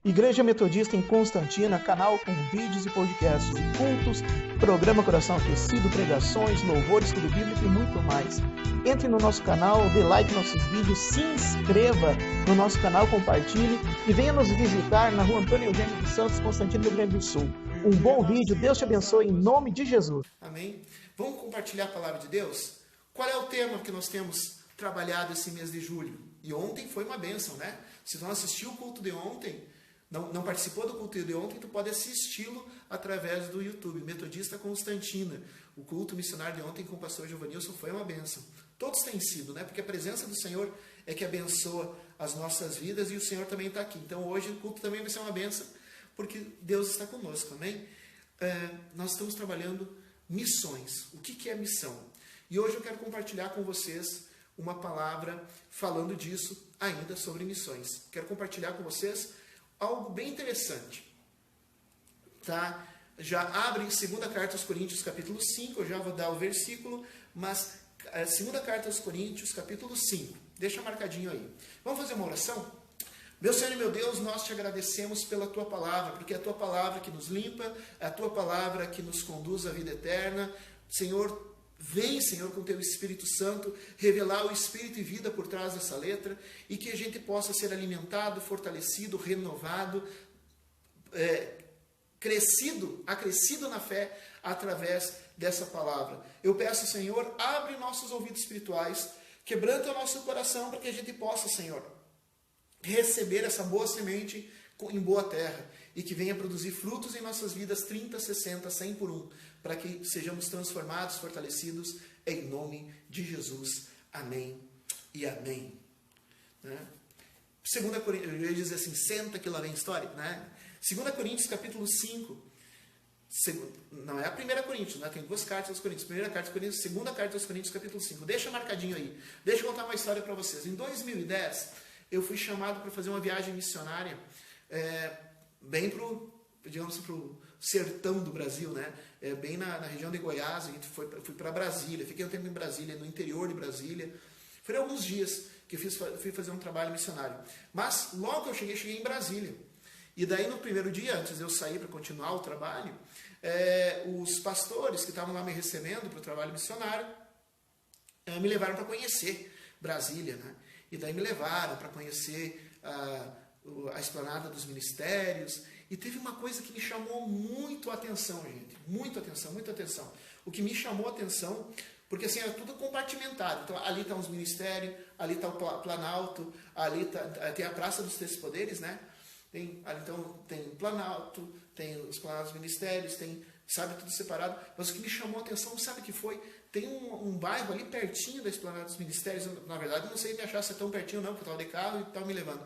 Igreja Metodista em Constantina, canal com vídeos e podcasts de cultos, programa Coração Aquecido, pregações, louvores, estudo bíblico e muito mais. Entre no nosso canal, dê like nos nossos vídeos, se inscreva no nosso canal, compartilhe e venha nos visitar na rua Antônio Eugênio dos Santos, Constantino, Rio Grande do Sul. Um bom vídeo, Deus te abençoe em nome de Jesus. Amém? Vamos compartilhar a palavra de Deus? Qual é o tema que nós temos trabalhado esse mês de julho? E ontem foi uma bênção, né? Se tu não assistiu o culto de ontem, não participou do culto de ontem, tu pode assisti-lo através do YouTube, Metodista Constantina. O culto missionário de ontem com o pastor Giovanilson foi uma bênção. Todos têm sido, né? Porque a presença do Senhor é que abençoa as nossas vidas e o Senhor também está aqui. Então hoje o culto também vai ser uma bênção, porque Deus está conosco, amém? Nós estamos trabalhando missões. O que é missão? E hoje eu quero compartilhar com vocês uma palavra falando disso, ainda sobre missões. Quero compartilhar com vocês algo bem interessante. Tá? Já abre 2 Carta aos Coríntios, capítulo 5, eu já vou dar o versículo, mas 2 Carta aos Coríntios, capítulo 5. Deixa marcadinho aí. Vamos fazer uma oração? Meu Senhor e meu Deus, nós te agradecemos pela Tua palavra, porque é a Tua palavra que nos limpa, é a Tua palavra que nos conduz à vida eterna. Senhor, vem, Senhor, com Teu Espírito Santo, revelar o Espírito e vida por trás dessa letra, e que a gente possa ser alimentado, fortalecido, renovado, acrescido na fé através dessa palavra. Eu peço, Senhor, abre nossos ouvidos espirituais, quebranta o nosso coração para que a gente possa, Senhor, receber essa boa semente em boa terra e que venha produzir frutos em nossas vidas 30, 60, 100 por um, para que sejamos transformados, fortalecidos em nome de Jesus. Amém e amém. Né? 2 Coríntios, eu ia dizer assim, senta que lá vem história, né? 2 Coríntios capítulo 5, não é a 1 Coríntios, né? Tem duas cartas aos Coríntios, 1 carta aos Coríntios, 2 carta aos Coríntios capítulo 5, deixa marcadinho aí, deixa eu contar uma história para vocês. Em 2010, eu fui chamado para fazer uma viagem missionária, bem pro sertão do Brasil, né? Bem na região de Goiás. A gente fui para Brasília, fiquei um tempo em Brasília, no interior de Brasília. Foram alguns dias que eu fui fazer um trabalho missionário. Mas logo que eu cheguei em Brasília. E daí no primeiro dia, antes de eu sair para continuar o trabalho, os pastores que estavam lá me recebendo para o trabalho missionário me levaram para conhecer Brasília, né? E daí me levaram para conhecer a esplanada dos ministérios. E teve uma coisa que me chamou muito a atenção, gente. Muito atenção, muita atenção. O que me chamou a atenção, porque assim, é tudo compartimentado. Então, ali estão os ministérios, ali está o Planalto, ali tem a Praça dos Três Poderes, né? Então, tem o Planalto, tem os Planatos dos Ministérios, sabe, tudo separado. Mas o que me chamou a atenção, sabe o que foi? Tem um bairro ali pertinho da Esplanada dos Ministérios. Na verdade, eu não sei me achar se é tão pertinho não, porque eu estava de carro e estava me levando.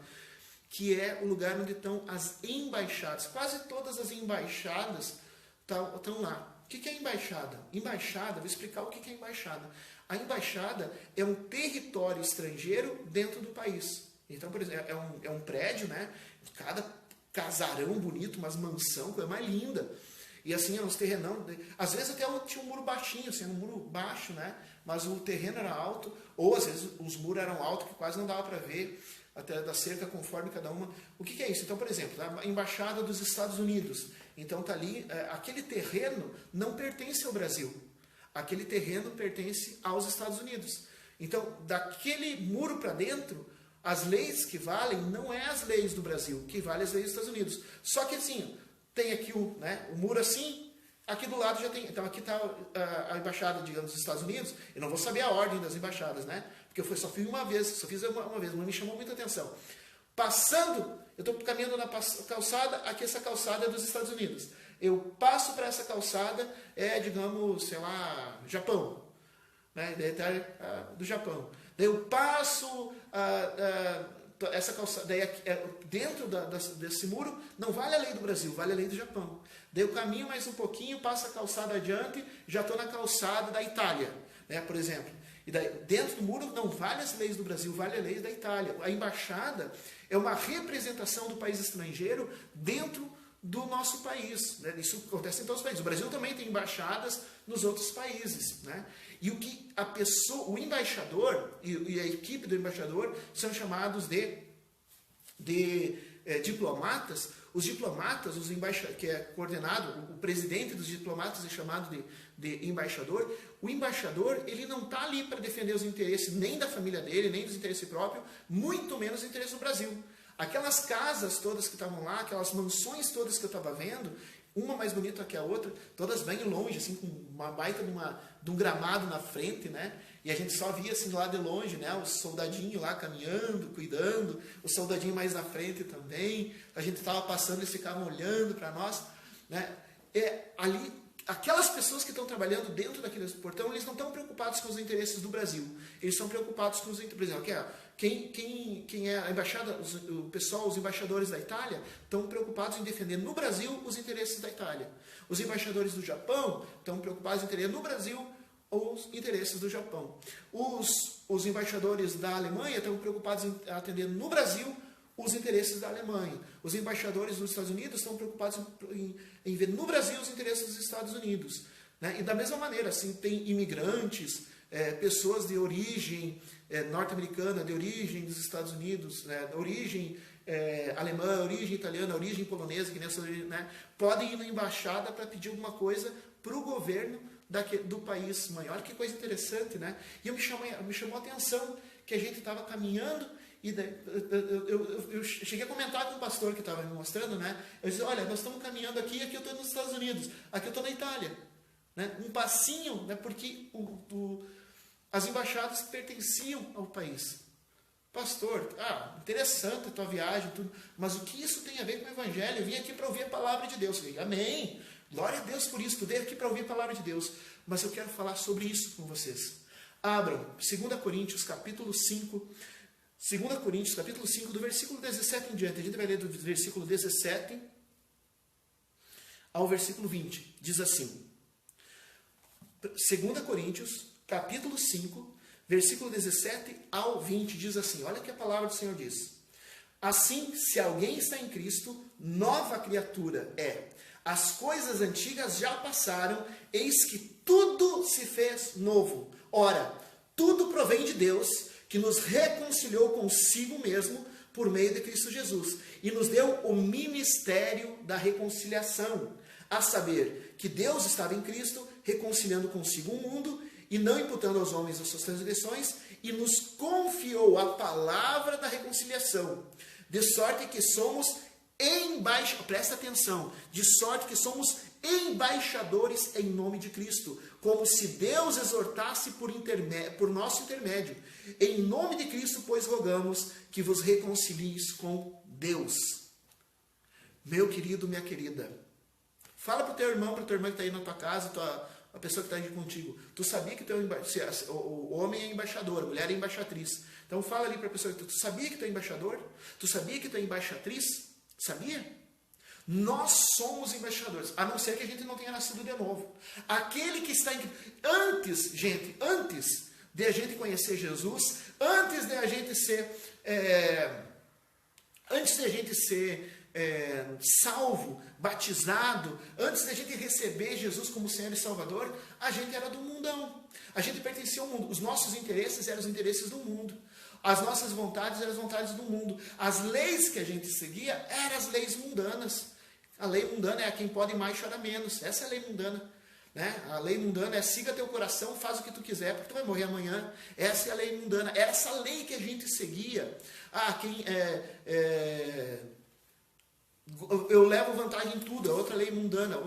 Que é o lugar onde estão as embaixadas. Quase todas as embaixadas estão lá. O que é embaixada? Embaixada, vou explicar o que é embaixada. A embaixada é um território estrangeiro dentro do país. Então, por exemplo, é um prédio, né? Cada casarão bonito, umas mansão, coisa mais linda. E assim, uns terrenão. Às vezes até tinha um muro baixinho, assim, um muro baixo, né? Mas o terreno era alto, ou às vezes os muros eram altos que quase não dava para ver até da cerca conforme cada uma. O que é isso? Então, por exemplo, a Embaixada dos Estados Unidos. Então está ali, aquele terreno não pertence ao Brasil. Aquele terreno pertence aos Estados Unidos. Então, daquele muro para dentro, as leis que valem não é as leis do Brasil, que valem as leis dos Estados Unidos. Só que assim, tem aqui o muro assim, aqui do lado já tem. Então aqui está a embaixada, digamos, dos Estados Unidos. Eu não vou saber a ordem das embaixadas, né? Porque eu só fiz uma vez, mas me chamou muita atenção. Passando, eu estou caminhando na calçada, aqui essa calçada é dos Estados Unidos. Eu passo para essa calçada, digamos, sei lá, Japão. Né? Do Japão. Daí eu passo essa calçada, daí dentro desse muro não vale a lei do Brasil, vale a lei do Japão. Daí eu caminho mais um pouquinho, passo a calçada adiante, já estou na calçada da Itália, né, por exemplo. E daí, dentro do muro não vale as leis do Brasil, vale a lei da Itália. A embaixada é uma representação do país estrangeiro dentro do nosso país. Né? Isso acontece em todos os países. O Brasil também tem embaixadas nos outros países. Né? E o que o embaixador e a equipe do embaixador são chamados de diplomatas, os diplomatas, que é coordenado, o presidente dos diplomatas é chamado de embaixador. O embaixador, ele não está ali para defender os interesses nem da família dele, nem dos interesses próprios, muito menos os interesses do Brasil. Aquelas casas todas que estavam lá, aquelas mansões todas que eu estava vendo, uma mais bonita que a outra, todas bem longe, assim, com uma baita de um gramado na frente, né? E a gente só via assim lá de longe, né? Os soldadinhos lá caminhando, cuidando, o soldadinho mais na frente também. A gente estava passando, eles ficavam olhando para nós, né? Ali, aquelas pessoas que estão trabalhando dentro daquele portão, eles não estão preocupados com os interesses do Brasil. Eles estão preocupados com os interesses, por exemplo, quem é a embaixada, o pessoal, os embaixadores da Itália, estão preocupados em defender no Brasil os interesses da Itália. Os embaixadores do Japão estão preocupados em defender no Brasil os interesses do Japão. Os embaixadores da Alemanha estão preocupados em atender no Brasil os interesses da Alemanha. Os embaixadores dos Estados Unidos estão preocupados em ver no Brasil os interesses dos Estados Unidos. Né? E da mesma maneira, assim, tem imigrantes, pessoas de origem norte-americana, de origem dos Estados Unidos, né? Origem alemã, origem italiana, origem polonesa, que nessa, né? Podem ir na embaixada para pedir alguma coisa para o governo do país maior. Que coisa interessante, né? E me chamou a atenção que a gente estava caminhando e eu cheguei a comentar com o pastor que estava me mostrando, né? Eu disse, olha, nós estamos caminhando aqui eu estou nos Estados Unidos, aqui eu estou na Itália. Né? Um passinho, né? Porque as embaixadas pertenciam ao país. Pastor, interessante a tua viagem, tudo, mas o que isso tem a ver com o Evangelho? Eu vim aqui para ouvir a palavra de Deus. Eu falei, amém, glória a Deus por isso, tu veio aqui para ouvir a palavra de Deus. Mas eu quero falar sobre isso com vocês. Abram 2 Coríntios, capítulo 5, 2 Coríntios, capítulo 5, do versículo 17 em diante. A gente vai ler do versículo 17 ao versículo 20. Diz assim, 2 Coríntios, capítulo 5, versículo 17 ao 20, diz assim, olha o que a palavra do Senhor diz. Assim, se alguém está em Cristo, nova criatura é. As coisas antigas já passaram, eis que tudo se fez novo. Ora, tudo provém de Deus, que nos reconciliou consigo mesmo por meio de Cristo Jesus, e nos deu o ministério da reconciliação, a saber, que Deus estava em Cristo, reconciliando consigo o mundo, e não imputando aos homens as suas transgressões, e nos confiou a palavra da reconciliação, de sorte que somos presta atenção, de sorte que somos embaixadores em nome de Cristo, como se Deus exortasse por nosso intermédio. Em nome de Cristo, pois, rogamos que vos reconcilies com Deus. Meu querido, minha querida, fala para o teu irmão, para a tua irmã que está aí na tua casa, a pessoa que está aí contigo. Tu sabia que o homem é embaixador, a mulher é embaixatriz. Então fala ali para a pessoa, tu sabia que tu é embaixador? Tu sabia que tu é embaixatriz? Sabia? Nós somos embaixadores, a não ser que a gente não tenha nascido de novo. Aquele que está antes de a gente conhecer Jesus, antes de a gente ser salvo, batizado, antes de a gente receber Jesus como Senhor e Salvador, a gente era do mundão. A gente pertencia ao mundo. Os nossos interesses eram os interesses do mundo. As nossas vontades eram as vontades do mundo. As leis que a gente seguia eram as leis mundanas. A lei mundana é a quem pode mais chora menos. Essa é a lei mundana. Né? A lei mundana é siga teu coração, faz o que tu quiser, porque tu vai morrer amanhã. Essa é a lei mundana. Era essa lei que a gente seguia. Eu levo vantagem em tudo, é outra lei mundana.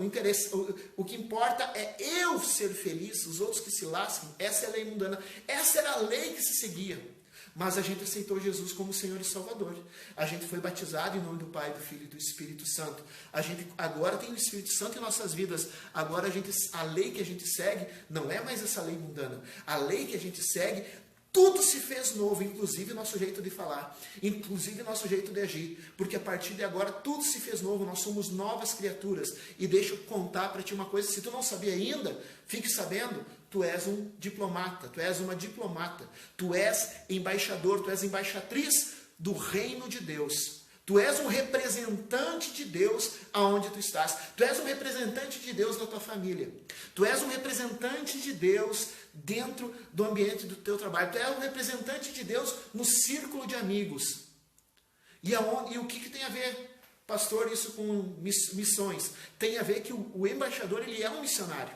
O que importa é eu ser feliz, os outros que se lasquem. Essa é a lei mundana. Essa era a lei que se seguia. Mas a gente aceitou Jesus como Senhor e Salvador. A gente foi batizado em nome do Pai, do Filho e do Espírito Santo. A gente agora tem o Espírito Santo em nossas vidas. Agora a lei que a gente segue não é mais essa lei mundana. A lei que a gente segue, tudo se fez novo, inclusive nosso jeito de falar, inclusive nosso jeito de agir. Porque a partir de agora tudo se fez novo, nós somos novas criaturas. E deixa eu contar para ti uma coisa, se tu não sabia ainda, fique sabendo. Tu és um diplomata, tu és uma diplomata, tu és embaixador, tu és embaixatriz do reino de Deus. Tu és um representante de Deus aonde tu estás. Tu és um representante de Deus na tua família. Tu és um representante de Deus dentro do ambiente do teu trabalho. Tu és um representante de Deus no círculo de amigos. E o que tem a ver, pastor, isso com missões? Tem a ver que o embaixador, ele é um missionário.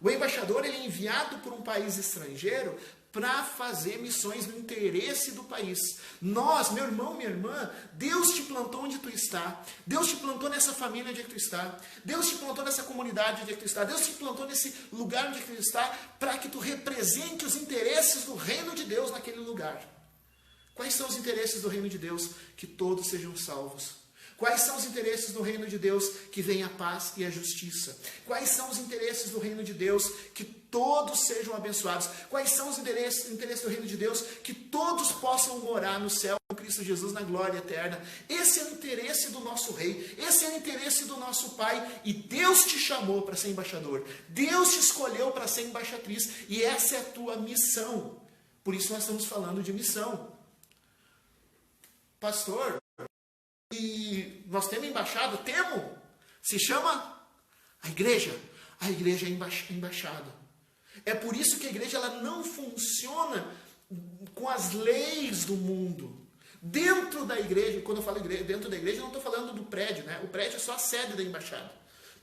O embaixador, ele é enviado por um país estrangeiro para fazer missões no interesse do país. Nós, meu irmão, minha irmã, Deus te plantou onde tu está. Deus te plantou nessa família onde é que tu está. Deus te plantou nessa comunidade onde é que tu está. Deus te plantou nesse lugar onde é que tu está, para que tu represente os interesses do reino de Deus naquele lugar. Quais são os interesses do reino de Deus? Que todos sejam salvos. Quais são os interesses do reino de Deus? Que venha a paz e a justiça. Quais são os interesses do reino de Deus? Que todos sejam abençoados. Quais são os interesses do reino de Deus? Que todos possam morar no céu com Cristo Jesus na glória eterna. Esse é o interesse do nosso rei. Esse é o interesse do nosso Pai. E Deus te chamou para ser embaixador. Deus te escolheu para ser embaixatriz. E essa é a tua missão. Por isso nós estamos falando de missão. Pastor, e nós temos embaixada? Temos. Se chama a igreja. A igreja é embaixada. É por isso que a igreja ela não funciona com as leis do mundo. Dentro da igreja, quando eu falo igreja, dentro da igreja, eu não estou falando do prédio, né? O prédio é só a sede da embaixada,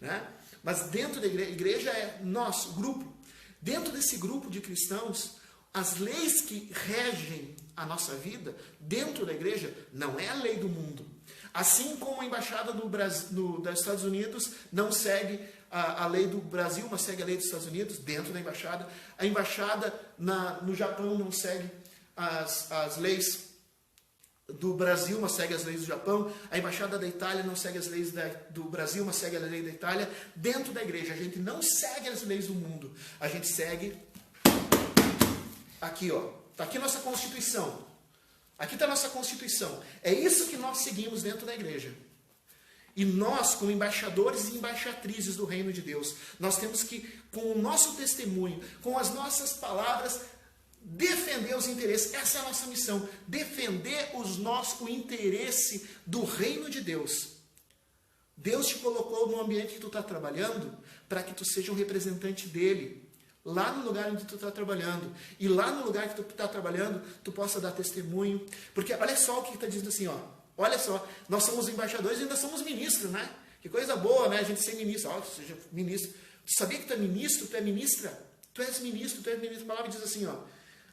né? Mas dentro da igreja é nosso grupo. Dentro desse grupo de cristãos, as leis que regem a nossa vida, dentro da igreja, não é a lei do mundo. Assim como a embaixada dos Estados Unidos não segue a lei do Brasil, mas segue a lei dos Estados Unidos, dentro da embaixada. A embaixada no Japão não segue as leis do Brasil, mas segue as leis do Japão. A embaixada da Itália não segue as leis do Brasil, mas segue a lei da Itália. Dentro da igreja, a gente não segue as leis do mundo. A gente segue aqui, ó. Está aqui nossa Constituição. Aqui está a nossa Constituição. É isso que nós seguimos dentro da igreja. E nós, como embaixadores e embaixatrizes do reino de Deus, nós temos que, com o nosso testemunho, com as nossas palavras, defender os interesses. Essa é a nossa missão. Defender o interesse do reino de Deus. Deus te colocou no ambiente que tu está trabalhando para que tu seja um representante dele. Lá no lugar onde tu está trabalhando. E lá no lugar que tu está trabalhando, tu possa dar testemunho. Porque olha só o que está dizendo assim, ó. Olha só, nós somos embaixadores e ainda somos ministros, né? Que coisa boa, né? A gente ser ministro. Ó, seja ministro. Tu sabia que tu é ministro? Tu é ministra? Tu és ministro, tu és ministro. A palavra diz assim, ó.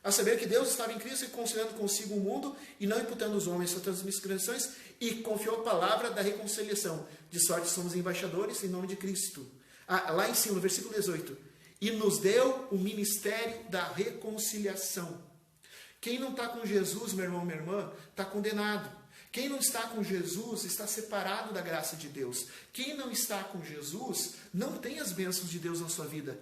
A saber que Deus estava em Cristo reconciliando consigo o mundo e não imputando os homens suas transgressões e confiou a palavra da reconciliação. De sorte somos embaixadores em nome de Cristo. Lá em cima, no versículo 18. E nos deu o ministério da reconciliação. Quem não está com Jesus, meu irmão, minha irmã, está condenado. Quem não está com Jesus está separado da graça de Deus. Quem não está com Jesus não tem as bênçãos de Deus na sua vida.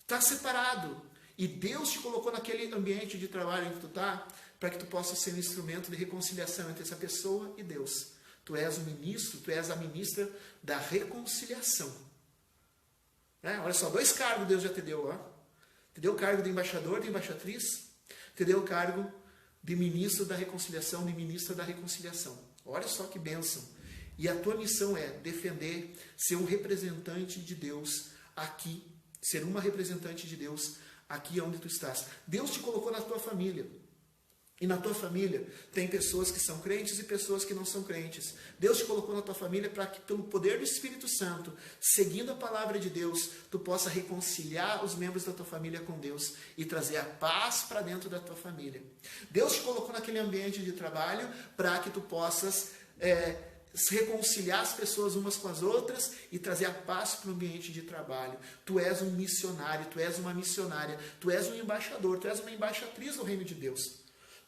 Está separado. E Deus te colocou naquele ambiente de trabalho em que tu está, para que tu possa ser um instrumento de reconciliação entre essa pessoa e Deus. Tu és o ministro, tu és a ministra da reconciliação. Olha só, 2 cargos Deus já te deu. Ó. Te deu o cargo de embaixador, de embaixatriz. Te deu o cargo de ministro da reconciliação, de ministra da reconciliação. Olha só que bênção. E a tua missão é defender, ser um representante de Deus aqui. Ser uma representante de Deus aqui onde tu estás. Deus te colocou na tua família. E na tua família tem pessoas que são crentes e pessoas que não são crentes. Deus te colocou na tua família para que, pelo poder do Espírito Santo, seguindo a palavra de Deus, tu possa reconciliar os membros da tua família com Deus e trazer a paz para dentro da tua família. Deus te colocou naquele ambiente de trabalho para que tu possas reconciliar as pessoas umas com as outras e trazer a paz para o ambiente de trabalho. Tu és um missionário, tu és uma missionária, tu és um embaixador, tu és uma embaixatriz do reino de Deus.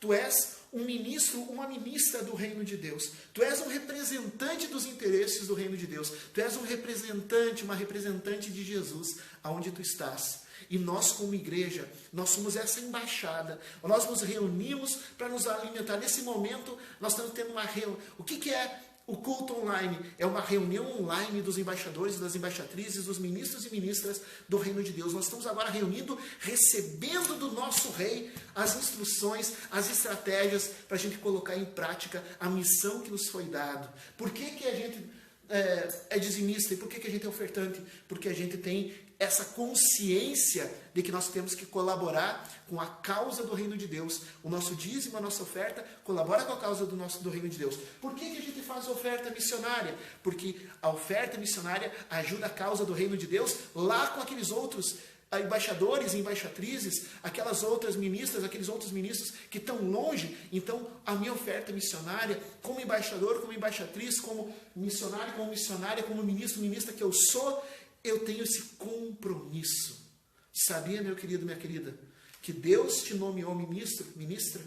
Tu és um ministro, uma ministra do reino de Deus. Tu és um representante dos interesses do reino de Deus. Tu és um representante, uma representante de Jesus, aonde tu estás. E nós, como igreja, nós somos essa embaixada. Nós nos reunimos para nos alimentar. Nesse momento, nós estamos tendo uma reunião. O que é o culto online? É uma reunião online dos embaixadores, das embaixatrizes, dos ministros e ministras do reino de Deus. Nós estamos agora reunindo, recebendo do nosso rei as instruções, as estratégias para a gente colocar em prática a missão que nos foi dada. Por que a gente é dizimista? E por que a gente é ofertante? Porque a gente tem essa consciência de que nós temos que colaborar com a causa do reino de Deus. O nosso dízimo, a nossa oferta, colabora com a causa do reino de Deus. Por que a gente faz oferta missionária? Porque a oferta missionária ajuda a causa do reino de Deus lá com aqueles outros embaixadores e embaixatrizes, aquelas outras ministras, aqueles outros ministros que estão longe. Então, a minha oferta missionária, como embaixador, como embaixatriz, como missionário, como missionária, como ministro, ministra que eu sou, eu tenho esse compromisso. Sabia, meu querido, minha querida, que Deus te nomeou ministro, ministra?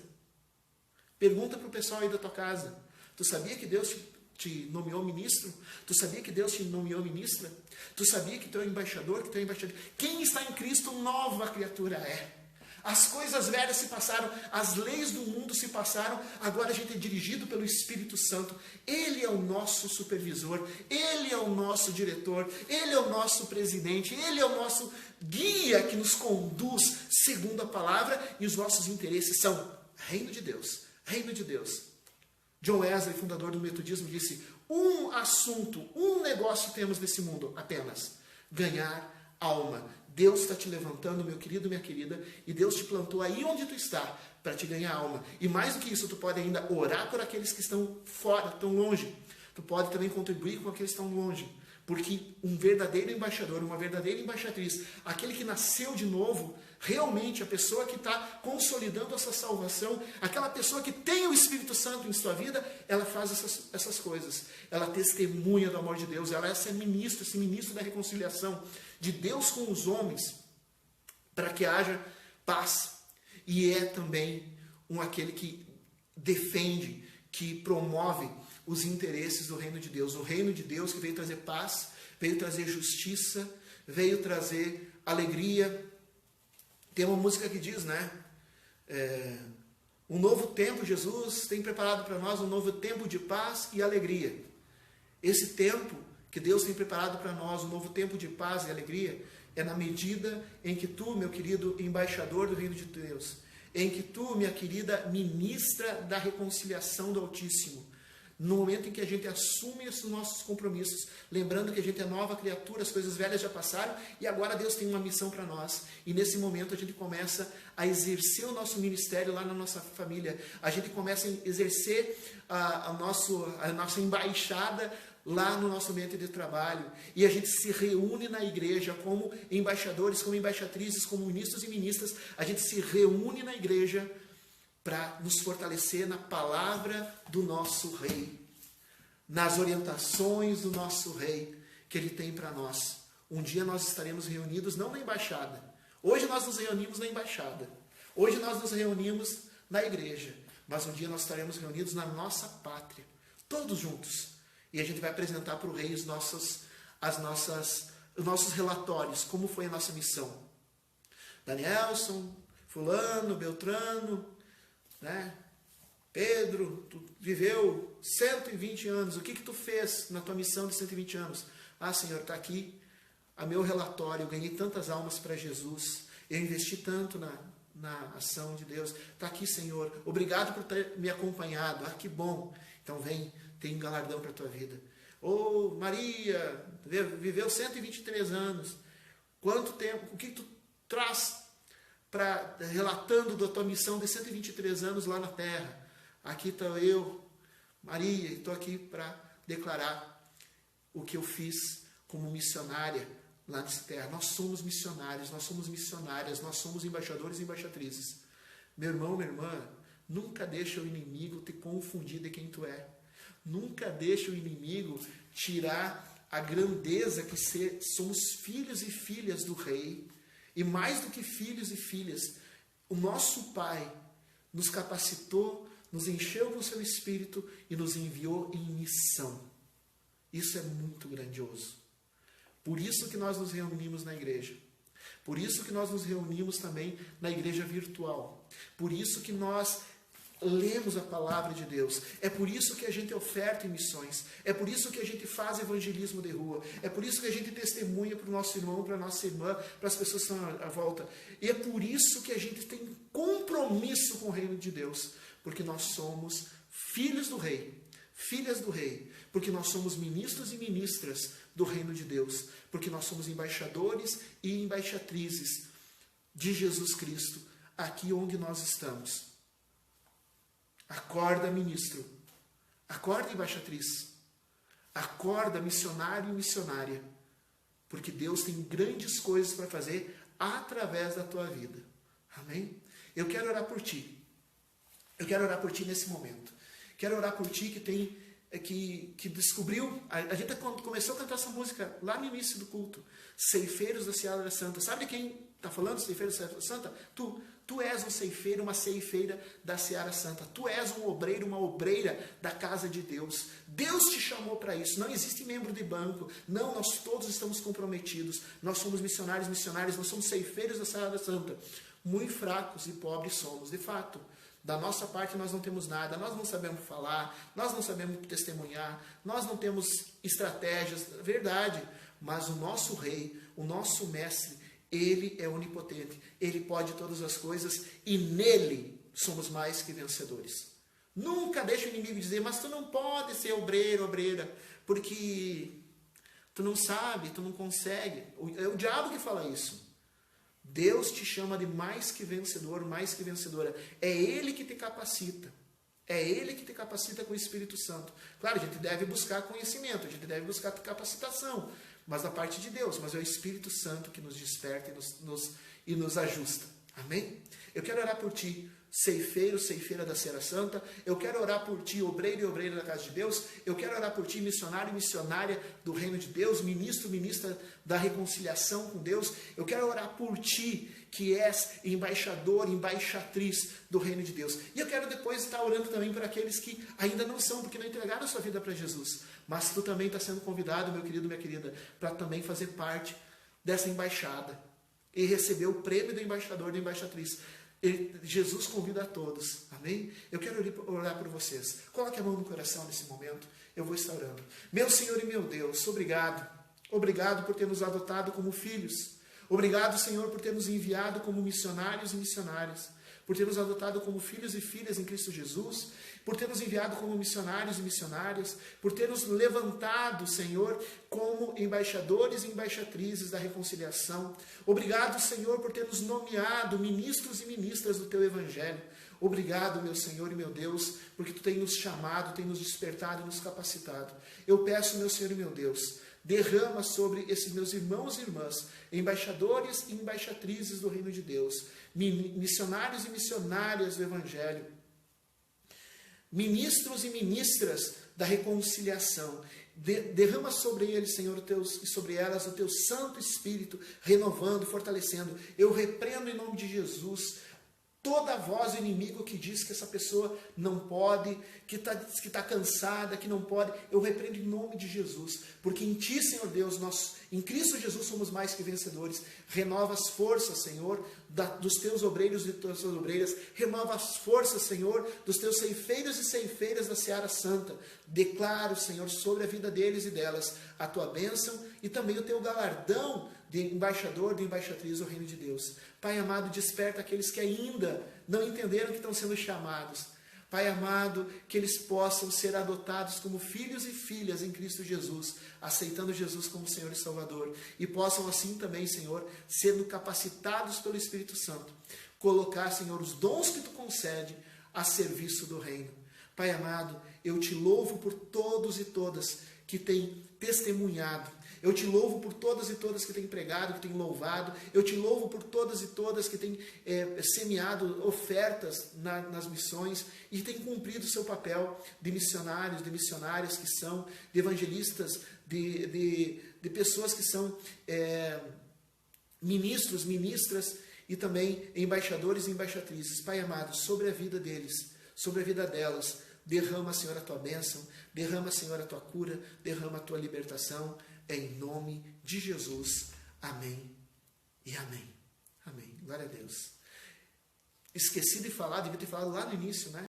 Pergunta para o pessoal aí da tua casa. Tu sabia que Deus te nomeou ministro? Tu sabia que Deus te nomeou ministra? Tu sabia que tu é embaixador, que tu é embaixador? Quem está em Cristo, nova criatura é. As coisas velhas se passaram, as leis do mundo se passaram, agora a gente é dirigido pelo Espírito Santo. Ele é o nosso supervisor, Ele é o nosso diretor, Ele é o nosso presidente, Ele é o nosso guia que nos conduz segundo a palavra, e os nossos interesses são reino de Deus, reino de Deus. John Wesley, fundador do metodismo, disse: um assunto, um negócio temos nesse mundo apenas: ganhar alma. Deus está te levantando, meu querido, minha querida, e Deus te plantou aí onde tu está para te ganhar alma. E mais do que isso, tu pode ainda orar por aqueles que estão fora, estão longe. Tu pode também contribuir com aqueles que estão longe. Porque um verdadeiro embaixador, uma verdadeira embaixatriz, aquele que nasceu de novo, realmente a pessoa que está consolidando essa salvação, aquela pessoa que tem o Espírito Santo em sua vida, ela faz essas coisas. Ela testemunha do amor de Deus, ela é esse ministro da reconciliação de Deus com os homens, para que haja paz. E é também aquele que defende, que promove os interesses do reino de Deus. O reino de Deus que veio trazer paz, veio trazer justiça, veio trazer alegria. Tem uma música que diz, né? Um novo tempo, Jesus tem preparado para nós um novo tempo de paz e alegria. Esse tempo que Deus tem preparado para nós, um novo tempo de paz e alegria, é na medida em que tu, meu querido embaixador do reino de Deus, em que tu, minha querida ministra da reconciliação do Altíssimo, no momento em que a gente assume esses nossos compromissos, lembrando que a gente é nova criatura, as coisas velhas já passaram e agora Deus tem uma missão para nós. E nesse momento a gente começa a exercer o nosso ministério lá na nossa família. A gente começa a exercer a nossa embaixada lá no nosso ambiente de trabalho. E a gente se reúne na igreja como embaixadores, como embaixatrizes, como ministros e ministras. A gente se reúne na igreja para nos fortalecer na palavra do nosso Rei, nas orientações do nosso Rei que Ele tem para nós. Um dia nós estaremos reunidos não na embaixada. Hoje nós nos reunimos na embaixada. Hoje nós nos reunimos na igreja. Mas um dia nós estaremos reunidos na nossa pátria, todos juntos. E a gente vai apresentar para o Rei os nossos relatórios, como foi a nossa missão. Danielson, fulano, Beltrano, né? Pedro, tu viveu 120 anos, o que tu fez na tua missão de 120 anos? Ah, Senhor, está aqui a meu relatório, eu ganhei tantas almas para Jesus, eu investi tanto na ação de Deus, está aqui, Senhor, obrigado por ter me acompanhado, que bom, então vem, tem um galardão para a tua vida. Ô, Maria, viveu 123 anos, quanto tempo, o que tu traz relatando da tua missão de 123 anos lá na terra? Aqui estou eu, Maria, estou aqui para declarar o que eu fiz como missionária lá nessa terra. Nós somos missionários, nós somos missionárias, nós somos embaixadores e embaixatrizes. Meu irmão, minha irmã, nunca deixa o inimigo te confundir de quem tu é. Nunca deixa o inimigo tirar a grandeza que somos filhos e filhas do Rei. E mais do que filhos e filhas, o nosso Pai nos capacitou, nos encheu com o seu Espírito e nos enviou em missão. Isso é muito grandioso. Por isso que nós nos reunimos na igreja. Por isso que nós nos reunimos também na igreja virtual. Por isso que nós lemos a palavra de Deus. É por isso que a gente oferta em missões. É por isso que a gente faz evangelismo de rua. É por isso que a gente testemunha para o nosso irmão, para a nossa irmã, para as pessoas que estão à volta. E é por isso que a gente tem compromisso com o reino de Deus. Porque nós somos filhos do Rei. Filhas do Rei. porque nós somos ministros e ministras do reino de Deus, porque nós somos embaixadores e embaixatrizes de Jesus Cristo, aqui onde nós estamos. Acorda, ministro. Acorda, embaixatriz. Acorda, missionário e missionária. Porque Deus tem grandes coisas para fazer através da tua vida. Amém? Eu quero orar por ti. Eu quero orar por ti nesse momento. Quero orar por ti que descobriu. A gente começou a cantar essa música lá no início do culto. Ceifeiros da Seara Santa. Sabe quem está falando, ceifeiros da Seara Santa? Tu és um ceifeiro, uma ceifeira da Seara Santa. Tu és um obreiro, uma obreira da casa de Deus. Deus te chamou para isso. Não existe membro de banco. Não, nós todos estamos comprometidos. Nós somos missionários, nós somos ceifeiros da Seara Santa. Muito fracos e pobres somos, de fato. Da nossa parte nós não temos nada, nós não sabemos falar, nós não sabemos testemunhar, nós não temos estratégias, verdade. Mas o nosso rei, o nosso mestre, ele é onipotente, ele pode todas as coisas e nele somos mais que vencedores. Nunca deixe o inimigo dizer, mas tu não pode ser obreiro, obreira, porque tu não sabe, tu não consegue. É o diabo que fala isso. Deus te chama de mais que vencedor, mais que vencedora. É Ele que te capacita. É Ele que te capacita com o Espírito Santo. Claro, a gente deve buscar conhecimento, a gente deve buscar capacitação, mas da parte de Deus. Mas é o Espírito Santo que nos desperta e nos ajusta. Amém? Eu quero orar por ti, ceifeiro, ceifeira da Seara Santa. Eu quero orar por ti, obreiro e obreira da casa de Deus. Eu quero orar por ti, missionário e missionária do reino de Deus, ministro, ministra da reconciliação com Deus. Eu quero orar por ti, que és embaixador, embaixatriz do reino de Deus. E eu quero depois estar orando também por aqueles que ainda não são, porque não entregaram a sua vida para Jesus. Mas tu também está sendo convidado, meu querido, minha querida, para também fazer parte dessa embaixada e receber o prêmio do embaixador, da embaixatriz. Jesus convida a todos, amém? Eu quero orar por vocês. Coloque a mão no coração nesse momento, eu vou estar orando. Meu Senhor e meu Deus, obrigado. Obrigado por ter nos adotado como filhos. Obrigado, Senhor, por ter nos enviado como missionários e missionárias. Por ter nos adotado como filhos e filhas em Cristo Jesus, por ter nos enviado como missionários e missionárias, por ter nos levantado, Senhor, como embaixadores e embaixatrizes da reconciliação. Obrigado, Senhor, por ter nos nomeado ministros e ministras do Teu Evangelho. Obrigado, meu Senhor e meu Deus, porque Tu tem nos chamado, tem nos despertado e nos capacitado. Eu peço, meu Senhor e meu Deus, derrama sobre esses meus irmãos e irmãs, embaixadores e embaixatrizes do reino de Deus, missionários e missionárias do Evangelho, ministros e ministras da reconciliação. Derrama sobre eles, Senhor, e sobre elas o Teu Santo Espírito, renovando, fortalecendo. Eu repreendo em nome de Jesus toda voz do inimigo que diz que essa pessoa não pode, que está cansada, que não pode. Eu repreendo em nome de Jesus, porque em Ti, Senhor Deus, nós, em Cristo Jesus, somos mais que vencedores. Renova as forças, Senhor, dos Teus obreiros e das Tuas obreiras. Renova as forças, Senhor, dos Teus ceifeiros e ceifeiras da Seara Santa. Declaro, Senhor, sobre a vida deles e delas, a Tua bênção e também o Teu galardão de embaixador, de embaixatriz do reino de Deus. Pai amado, desperta aqueles que ainda não entenderam que estão sendo chamados. Pai amado, que eles possam ser adotados como filhos e filhas em Cristo Jesus, aceitando Jesus como Senhor e Salvador. E possam assim também, Senhor, sendo capacitados pelo Espírito Santo, colocar, Senhor, os dons que Tu concede a serviço do reino. Pai amado, eu Te louvo por todos e todas que têm testemunhado. Eu Te louvo por todas e todas que têm pregado, que têm louvado. Eu Te louvo por todas e todas que têm semeado ofertas nas missões e têm cumprido o seu papel de missionários, de missionárias que são, de evangelistas, de pessoas que são ministros, ministras e também embaixadores e embaixatrizes. Pai amado, sobre a vida deles, sobre a vida delas, derrama, Senhor, a Tua bênção, derrama, Senhor, a Tua cura, derrama a Tua libertação. Em nome de Jesus. Amém e amém. Amém. Glória a Deus. Esqueci de falar, devia ter falado lá no início, né?